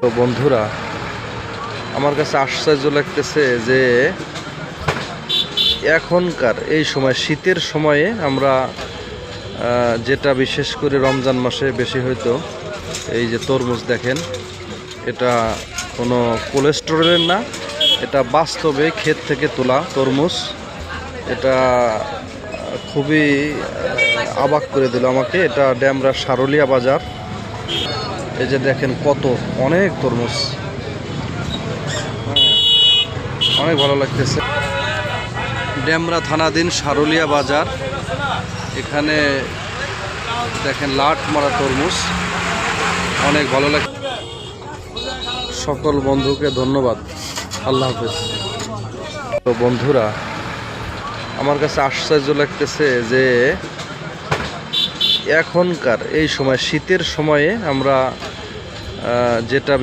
তো বন্ধুরা, আমার কাছে আশ্চর্য লাগতেছে যে এখনকার এই সময় শীতের সময়ে আমরা যেটা বিশেষ করে রমজান মাসে বেশি হয়তো এই যে তরমুজ দেখেন, এটা কোনো কোলেস্টেরলের না, এটা বাস্তবে ক্ষেত থেকে তোলা তরমুজ। এটা খুবই অবাক করে দিল আমাকে। এটা ড্যামরা সারুলিয়া বাজার। এই যে দেখেন কত অনেক তরমুজ, অনেক ভালো লাগতেছে। ড্যামরা থানাধীন সারুলিয়া বাজার, এখানে দেখেন লাট মারা তরমুজ, অনেক ভালো লাগে। সকল বন্ধুকে ধন্যবাদ, আল্লাহ হাফেজ। তো বন্ধুরা, আমার কাছে আশ্চর্য লাগতেছে যে এখনকার এই সময় শীতের সময়ে আমরা যেটা